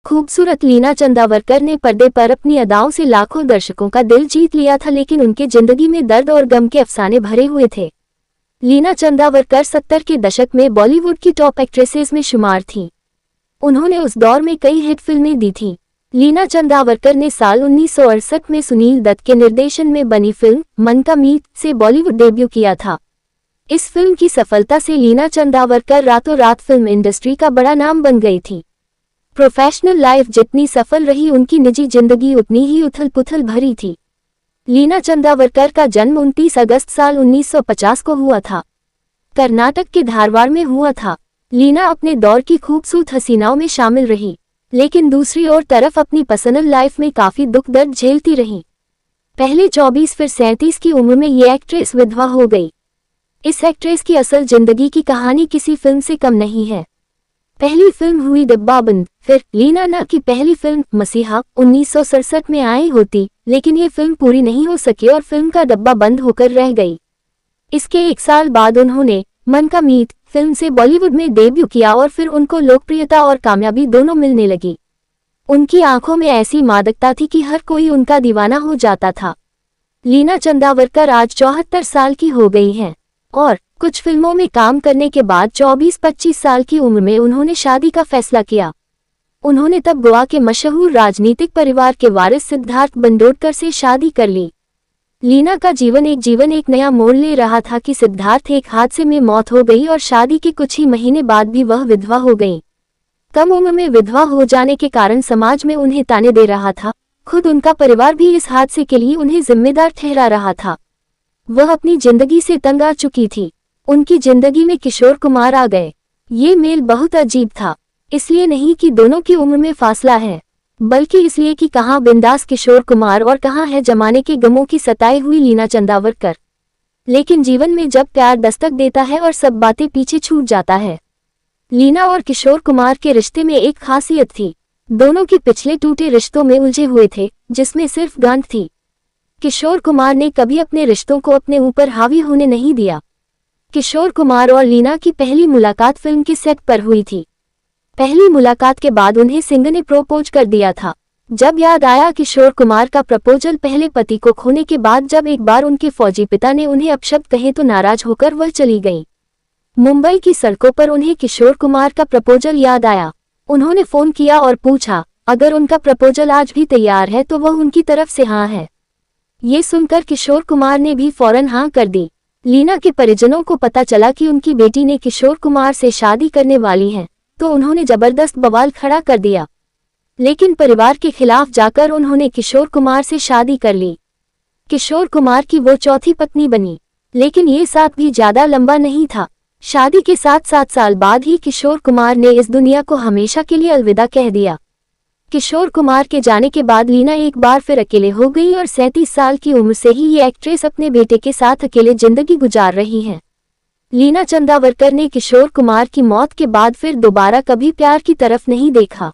खूबसूरत लीना चंदावरकर ने पर्दे पर अपनी अदाओं से लाखों दर्शकों का दिल जीत लिया था, लेकिन उनके जिंदगी में दर्द और गम के अफसाने भरे हुए थे। लीना चंदावरकर 70 के दशक में बॉलीवुड की टॉप एक्ट्रेसेस में शुमार थीं। उन्होंने उस दौर में कई हिट फिल्में दी थीं। लीना चंदावरकर ने साल 1968 में सुनील दत्त के निर्देशन में बनी फिल्म मन का मीत से बॉलीवुड डेब्यू किया था। इस फिल्म की सफलता से लीना चंदावरकर रातों रात फिल्म इंडस्ट्री का बड़ा नाम बन गई थी। प्रोफेशनल लाइफ जितनी सफल रही, उनकी निजी जिंदगी उतनी ही उथल पुथल भरी थी। लीना चंदावरकर का जन्म 29 अगस्त साल 1950 को हुआ था। कर्नाटक के धारवाड़ में हुआ था। लीना अपने दौर की खूबसूरत हसीनाओं में शामिल रही, लेकिन दूसरी ओर तरफ अपनी पर्सनल लाइफ में काफी दुख दर्द झेलती रही। पहले 24 फिर 37 की उम्र में ये एक्ट्रेस विधवा हो गई। इस एक्ट्रेस की असल जिंदगी की कहानी किसी फिल्म से कम नहीं है। पहली फिल्म हुई डब्बाबंद, फिर लीना की पहली फिल्म मसीहा 1967 में आई होती, लेकिन ये फिल्म पूरी नहीं हो सकी और फिल्म का डब्बा बंद होकर रह गई। इसके एक साल बाद उन्होंने मन का मीत फिल्म से बॉलीवुड में डेब्यू किया और फिर उनको लोकप्रियता और कामयाबी दोनों मिलने लगी। उनकी आंखों में ऐसी मादकता थी कि हर कोई उनका दीवाना हो जाता था। लीना चंदावरकर आज 74 साल की हो गई हैं और कुछ फिल्मों में काम करने के बाद 24-25 साल की उम्र में उन्होंने शादी का फैसला किया। उन्होंने तब गोवा के मशहूर राजनीतिक परिवार के वारिस सिद्धार्थ बंडोडकर से शादी कर ली। लीना का जीवन एक नया मोड़ ले रहा था कि सिद्धार्थ एक हादसे में मौत हो गई और शादी के कुछ ही महीने बाद भी वह विधवा हो गई। कम उम्र में विधवा हो जाने के कारण समाज में उन्हें ताने दे रहा था। खुद उनका परिवार भी इस हादसे के लिए उन्हें जिम्मेदार ठहरा रहा था। वह अपनी जिंदगी से तंग आ चुकी थी। उनकी जिंदगी में किशोर कुमार आ गए। ये मेल बहुत अजीब था, इसलिए नहीं कि दोनों की उम्र में फासला है, बल्कि इसलिए कि कहाँ बिंदास किशोर कुमार और कहाँ है जमाने के गमों की सताई हुई लीना चंदावरकर। लेकिन जीवन में जब प्यार दस्तक देता है और सब बातें पीछे छूट जाता है। लीना और किशोर कुमार के रिश्ते में एक खासियत थी। दोनों की पिछले टूटे रिश्तों में उलझे हुए थे, जिसमें सिर्फ गांठ थी। किशोर कुमार ने कभी अपने रिश्तों को अपने ऊपर हावी होने नहीं दिया। किशोर कुमार और लीना की पहली मुलाकात फिल्म के सेट पर हुई थी। पहली मुलाकात के बाद उन्हें सिंह ने प्रपोज कर दिया था। जब याद आया किशोर कुमार का प्रपोजल पहले पति को खोने के बाद, जब एक बार उनके फौजी पिता ने उन्हें अपशब्द कहे तो नाराज होकर वह चली गईं। मुंबई की सड़कों पर उन्हें किशोर कुमार का प्रपोजल याद आया। उन्होंने फोन किया और पूछा अगर उनका प्रपोजल आज भी तैयार है तो वह उनकी तरफ से हाँ है। ये सुनकर किशोर कुमार ने भी फौरन हाँ कर दी। लीना के परिजनों को पता चला कि उनकी बेटी ने किशोर कुमार से शादी करने वाली है, तो उन्होंने जबरदस्त बवाल खड़ा कर दिया। लेकिन परिवार के खिलाफ जाकर उन्होंने किशोर कुमार से शादी कर ली। किशोर कुमार की वो चौथी पत्नी बनी, लेकिन ये साथ भी ज्यादा लंबा नहीं था। शादी के 7 साल बाद ही किशोर कुमार ने इस दुनिया को हमेशा के लिए अलविदा कह दिया। किशोर कुमार के जाने के बाद लीना एक बार फिर अकेले हो गई और 37 साल की उम्र से ही ये एक्ट्रेस अपने बेटे के साथ अकेले जिंदगी गुजार रही हैं। लीना चंदावरकर ने किशोर कुमार की मौत के बाद फिर दोबारा कभी प्यार की तरफ नहीं देखा।